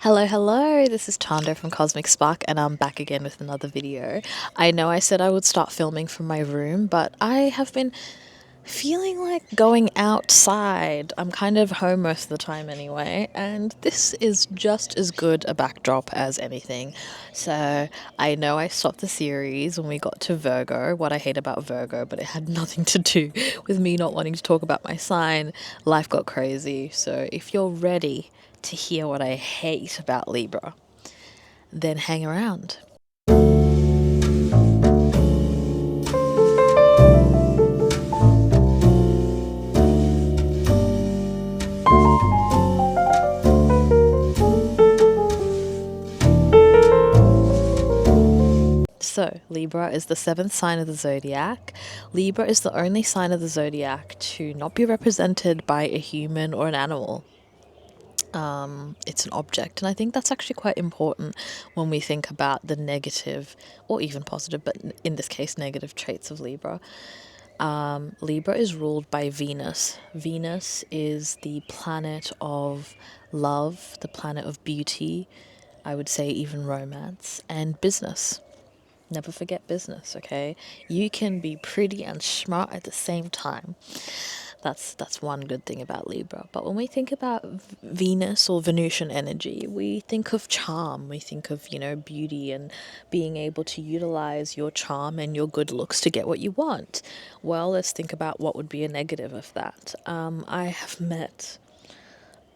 Hello, this is Tando from Cosmic Spark, and I'm back again with another video. I know I said I would start filming from my room, but I have been feeling like going outside. I'm kind of home most of the time anyway, and this is just as good a backdrop as anything. So I know I stopped the series when we got to Virgo, what I hate about Virgo, but it had nothing to do with me not wanting to talk about my sign. Life got crazy. So if you're ready to hear what I hate about Libra, then hang around. So, Libra is the seventh sign of the zodiac. Libra is the only sign of the zodiac to not be represented by a human or an animal. It's an object, and I think that's actually quite important when we think about the negative or even positive, but in this case, negative traits of Libra. Libra is ruled by Venus. Venus is the planet of love, the planet of beauty, I would say even romance, and business. Never forget business, okay? You can be pretty and smart at the same time. That's one good thing about Libra. But when we think about Venus or Venusian energy, we think of charm. We think of, beauty and being able to utilize your charm and your good looks to get what you want. Well, let's think about what would be a negative of that. I have met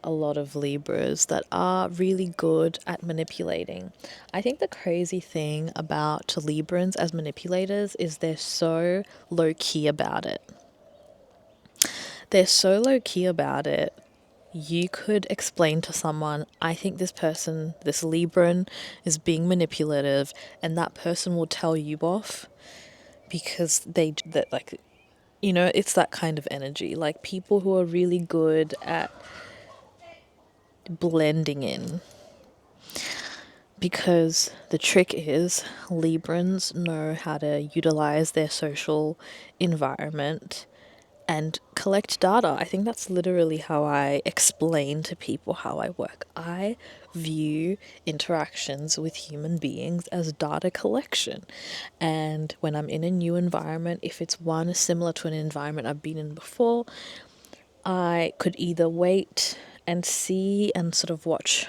a lot of Libras that are really good at manipulating. I think the crazy thing about Librans as manipulators is they're so low key about it. They're so low key about it. You could explain to someone, I think this person, this Libran, is being manipulative, and that person will tell you off because it's that kind of energy. Like people who are really good at blending in. Because the trick is, Librans know how to utilize their social environment and collect data. I think that's literally how I explain to people how I work. I view interactions with human beings as data collection. And when I'm in a new environment, if it's one similar to an environment I've been in before, I could either wait and see and sort of watch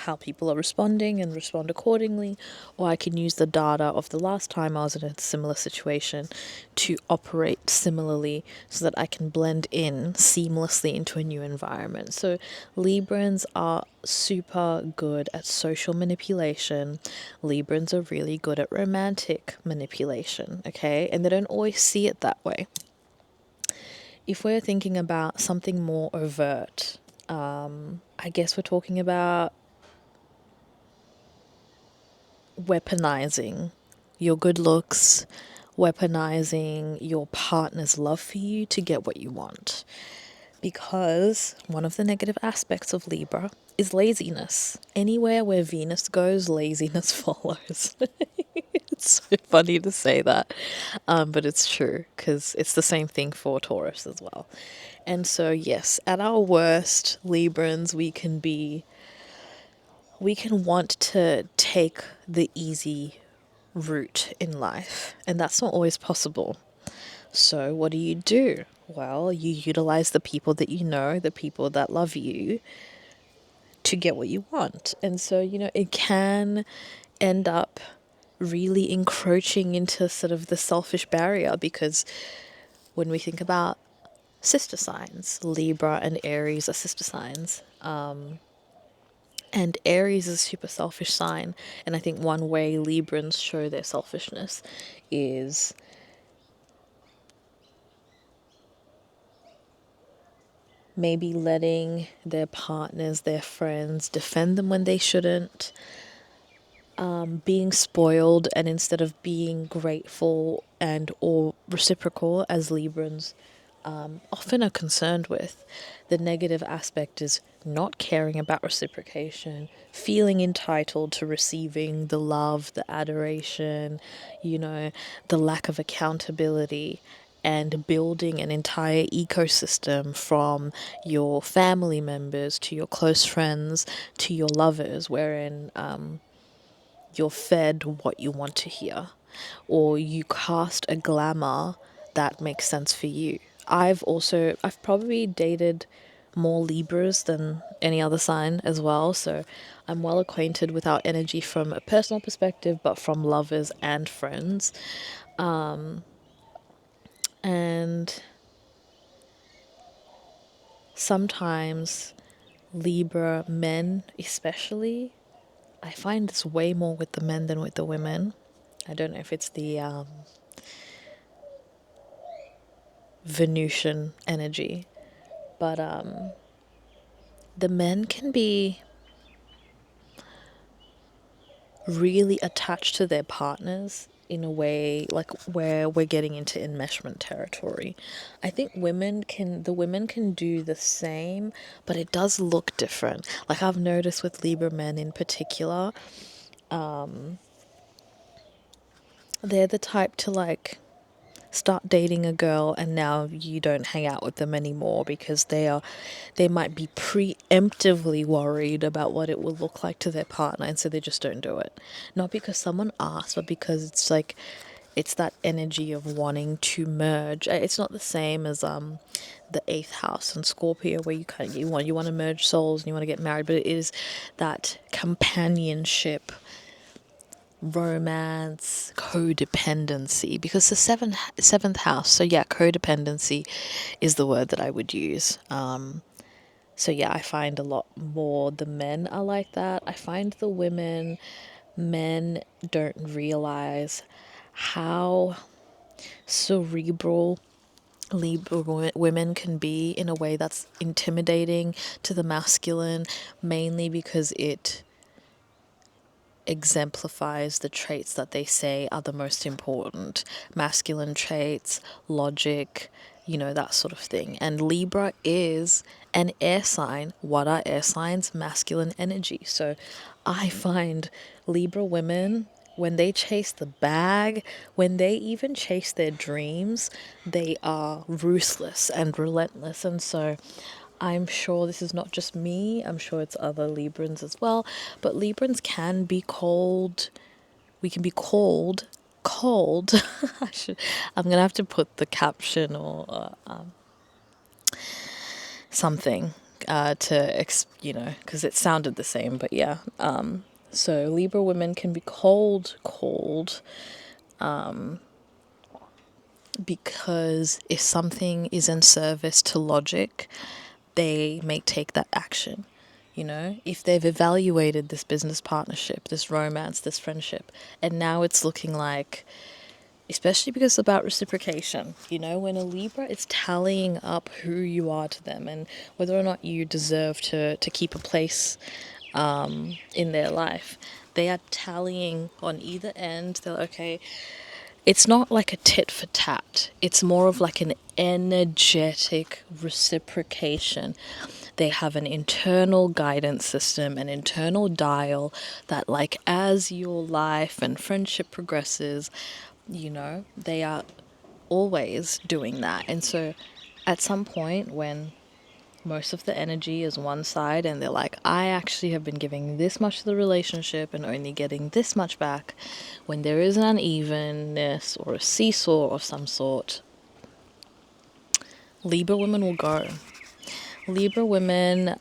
how people are responding and respond accordingly, or I can use the data of the last time I was in a similar situation to operate similarly so that I can blend in seamlessly into a new environment. So Librans are super good at social manipulation. Librans are really good at romantic manipulation, okay? And they don't always see it that way. If we're thinking about something more overt, I guess we're talking about weaponizing your good looks, weaponizing your partner's love for you to get what you want. Because one of the negative aspects of Libra is laziness. Anywhere where Venus goes, laziness follows. It's so funny to say that, but it's true because it's the same thing for Taurus as well. And so, yes, at our worst, Librans, we can want to take the easy route in life, and that's not always possible. So, what do? Well, you utilize the people that you know, the people that love you, to get what you want. And so, it can end up really encroaching into sort of the selfish barrier because when we think about sister signs, Libra and Aries are sister signs. And Aries is a super selfish sign. And I think one way Librans show their selfishness is maybe letting their partners, their friends, defend them when they shouldn't, being spoiled, and instead of being grateful and or reciprocal as Librans often are concerned with. The negative aspect is not caring about reciprocation, feeling entitled to receiving the love, the adoration, the lack of accountability. and building an entire ecosystem from your family members to your close friends to your lovers, wherein you're fed what you want to hear, or you cast a glamour that makes sense for you. I've probably dated more Libras than any other sign as well, so I'm well acquainted with our energy from a personal perspective, but from lovers and friends. And sometimes Libra men, especially, I find this way more with the men than with the women. I don't know if it's the Venusian energy, but the men can be really attached to their partners in a way like where we're getting into enmeshment territory. I think the women can do the same, but it does look different. Like I've noticed with Libra men in particular, they're the type to like start dating a girl and now you don't hang out with them anymore because they might be preemptively worried about what it will look like to their partner, and so they just don't do it. Not because someone asked, but because it's like it's that energy of wanting to merge. It's not the same as the eighth house and Scorpio where you want to merge souls and you want to get married, but it is that companionship, romance, codependency, because the seventh house. So yeah, codependency is the word that I would use. So yeah, I find a lot more the men are like that. I find the men don't realize how cerebral Libra women can be in a way that's intimidating to the masculine, mainly because it exemplifies the traits that they say are the most important masculine traits, logic, that sort of thing. And Libra is an air sign. What are air signs? Masculine energy. So I find Libra women, when they chase the bag, when they even chase their dreams, they are ruthless and relentless. And so I'm sure this is not just me, I'm sure it's other Librans as well, but Librans can be cold. We can be cold. I'm gonna have to put the caption or something because it sounded the same, but yeah. So Libra women can be cold, because if something is in service to logic, they may take that action. If they've evaluated this business partnership, this romance, this friendship, and now it's looking like, especially because it's about reciprocation, when a Libra is tallying up who you are to them and whether or not you deserve to keep a place in their life, they are tallying on either end. They're like, okay, it's not like a tit for tat. It's more of like an energetic reciprocation. They have an internal guidance system, an internal dial that, like, as your life and friendship progresses, they are always doing that. And so at some point when most of the energy is one side and they're like, I actually have been giving this much to the relationship and only getting this much back, when there is an unevenness or a seesaw of some sort, Libra women will go. Libra women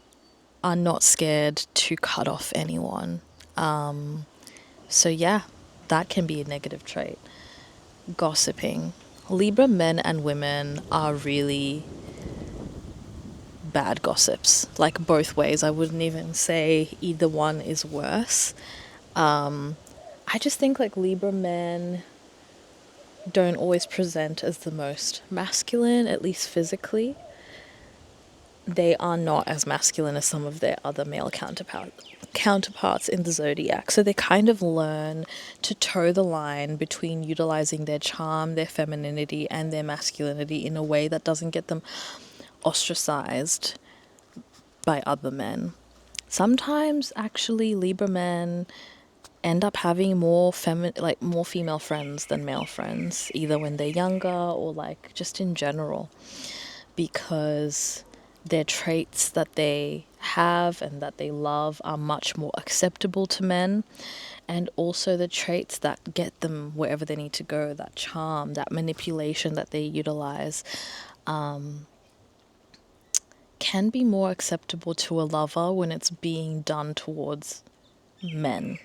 are not scared to cut off anyone. So yeah, that can be a negative trait. Gossiping. Libra men and women are really bad gossips, like both ways. I wouldn't even say either one is worse. I just think like Libra men don't always present as the most masculine, at least physically. They are not as masculine as some of their other male counterparts in the zodiac. So they kind of learn to toe the line between utilizing their charm, their femininity, and their masculinity in a way that doesn't get them ostracized by other men. Sometimes, actually, Libra men end up having more more female friends than male friends, either when they're younger or like just in general, because their traits that they have and that they love are much more acceptable to men. And also the traits that get them wherever they need to go, that charm, that manipulation that they utilize, can be more acceptable to a lover when it's being done towards men.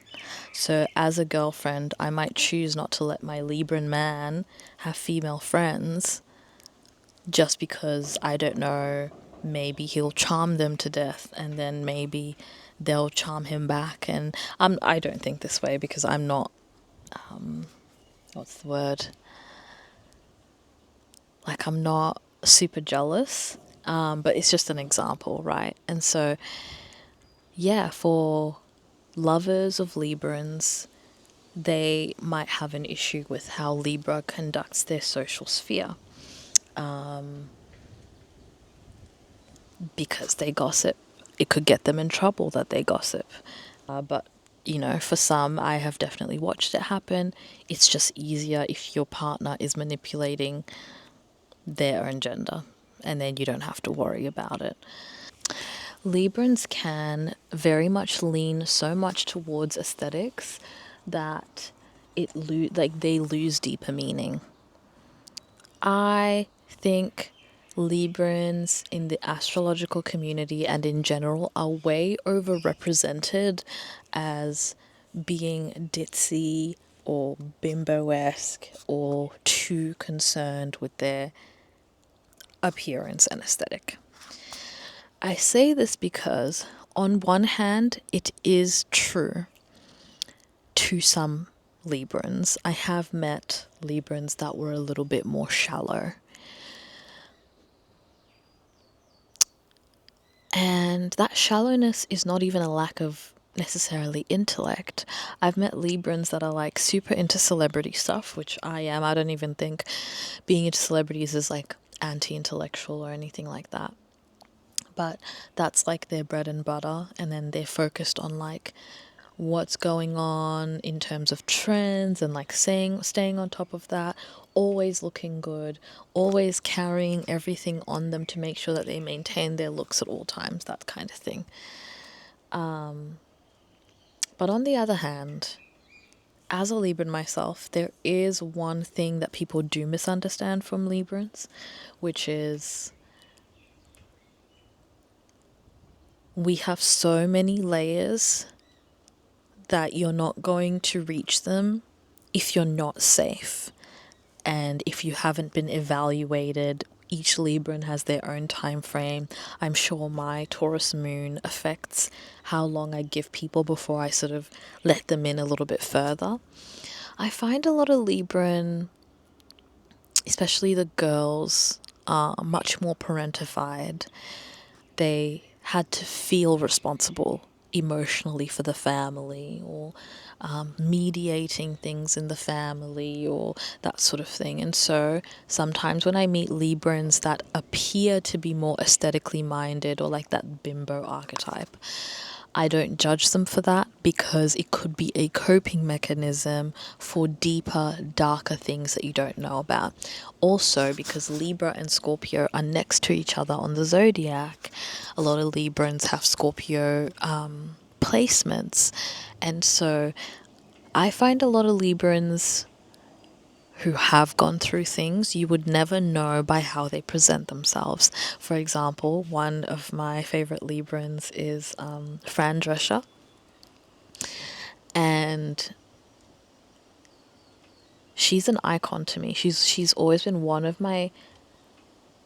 So, as a girlfriend, I might choose not to let my Libran man have female friends just because I don't know, maybe he'll charm them to death and then maybe they'll charm him back. And I don't think this way because I'm not, what's the word? Like, I'm not super jealous, but it's just an example, right? And so, yeah, for lovers of Librans, they might have an issue with how Libra conducts their social sphere, because they gossip. It could get them in trouble that they gossip. But, for some, I have definitely watched it happen. It's just easier if your partner is manipulating their own gender, and then you don't have to worry about it. Librans can very much lean so much towards aesthetics that they lose deeper meaning. I think Librans in the astrological community and in general are way overrepresented as being ditzy or bimbo-esque or too concerned with their appearance and aesthetic. I say this because, on one hand, it is true to some Librans. I have met Librans that were a little bit more shallow. And that shallowness is not even a lack of necessarily intellect. I've met Librans that are like super into celebrity stuff, which I am. I don't even think being into celebrities is like anti-intellectual or anything like that. But that's like their bread and butter, and then they're focused on like what's going on in terms of trends and like staying on top of that, always looking good, always carrying everything on them to make sure that they maintain their looks at all times, that kind of thing. But on the other hand, as a Libran myself, there is one thing that people do misunderstand from Librans, which is we have so many layers that you're not going to reach them if you're not safe. And if you haven't been evaluated, each Libran has their own time frame. I'm sure my Taurus moon affects how long I give people before I sort of let them in a little bit further. I find a lot of Libran, especially the girls, are much more parentified. They had to feel responsible emotionally for the family, or mediating things in the family, or that sort of thing. And so sometimes when I meet Librans that appear to be more aesthetically minded or like that bimbo archetype, I don't judge them for that because it could be a coping mechanism for deeper, darker things that you don't know about. Also, because Libra and Scorpio are next to each other on the zodiac, a lot of Librans have Scorpio placements. And so I find a lot of Librans who have gone through things, you would never know by how they present themselves. For example, one of my favorite Librans is Fran Drescher. And she's an icon to me. She's always been one of my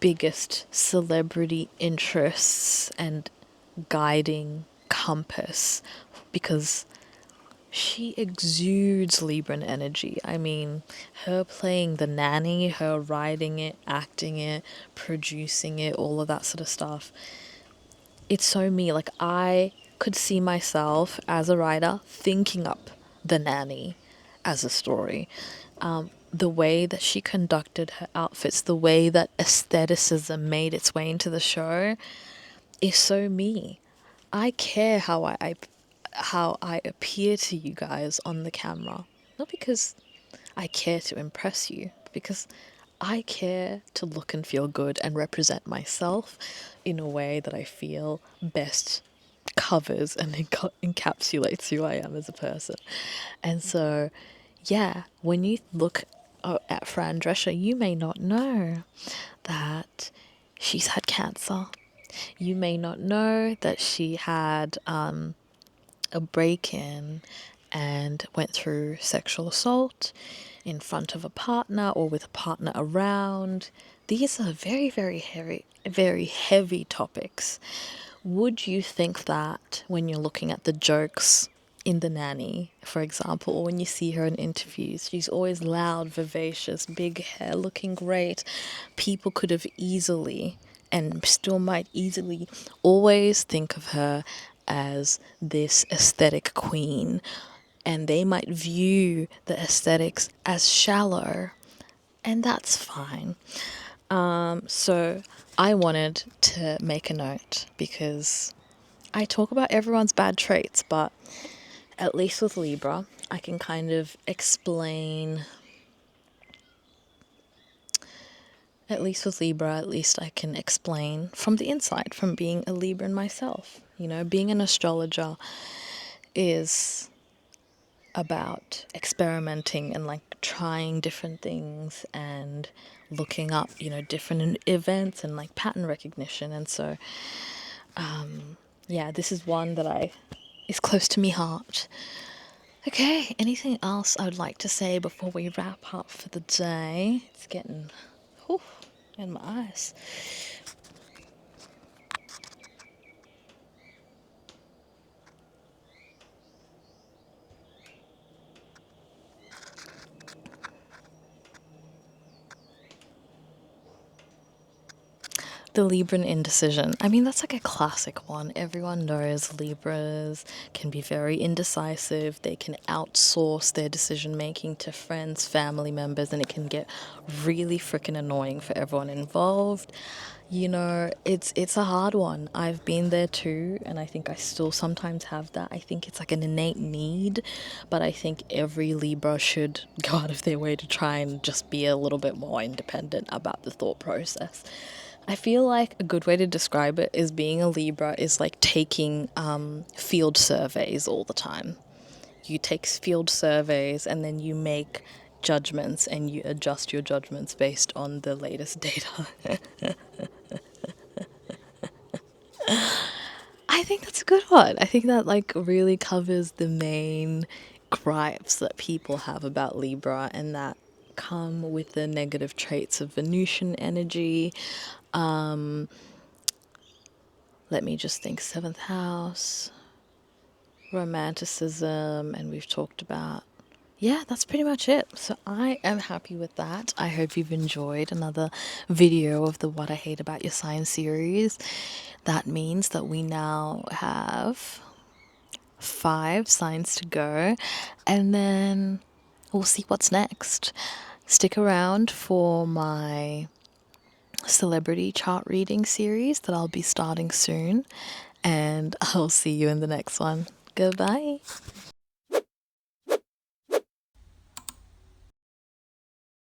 biggest celebrity interests and guiding compass, because she exudes Libran energy. I mean, her playing the nanny, her writing it, acting it, producing it, all of that sort of stuff. It's so me. Like, I could see myself as a writer thinking up the nanny as a story. The way that she conducted her outfits, the way that aestheticism made its way into the show is so me. I care how I how I appear to you guys on the camera. Not because I care to impress you, but because I care to look and feel good and represent myself in a way that I feel best covers and encapsulates who I am as a person. And so, yeah, when you look at Fran Drescher, you may not know that she's had cancer. You may not know that she had a break in and went through sexual assault in front of a partner or with a partner around. These are very, very heavy topics. Would you think that when you're looking at the jokes in The Nanny, for example, or when you see her in interviews, she's always loud, vivacious, big hair, looking great. People could have easily, and still might easily, always think of her as this aesthetic queen, and they might view the aesthetics as shallow, and that's fine. So I wanted to make a note because I talk about everyone's bad traits, but at least with Libra, I can kind of explain. At least with Libra, at least I can explain from the inside, from being a Libran myself. You know, being an astrologer is about experimenting and like trying different things and looking up, you know, different events and like pattern recognition. And so, yeah, this is one that I is close to me heart. Okay, anything else I would like to say before we wrap up for the day? It's getting whew, in my eyes. The Libran indecision. I mean, that's like a classic one. Everyone knows Libras can be very indecisive. They can outsource their decision making to friends, family members, and it can get really freaking annoying for everyone involved. You know, it's a hard one. I've been there too, and I think I still sometimes have that. I think it's like an innate need, but I think every Libra should go out of their way to try and just be a little bit more independent about the thought process. I feel like a good way to describe it is being a Libra is like taking field surveys all the time. You take field surveys and then you make judgments and you adjust your judgments based on the latest data. I think that's a good one. I think that like really covers the main gripes that people have about Libra and that come with the negative traits of Venusian energy. Let me just think. Seventh house, romanticism, and we've talked about. Yeah, that's pretty much it. So I am happy with that. I hope you've enjoyed another video of the What I Hate About Your Sign series. That means that we now have 5 signs to go, and then we'll see what's next. Stick around for my celebrity chart reading series that I'll be starting soon, and I'll see you in the next one. Goodbye.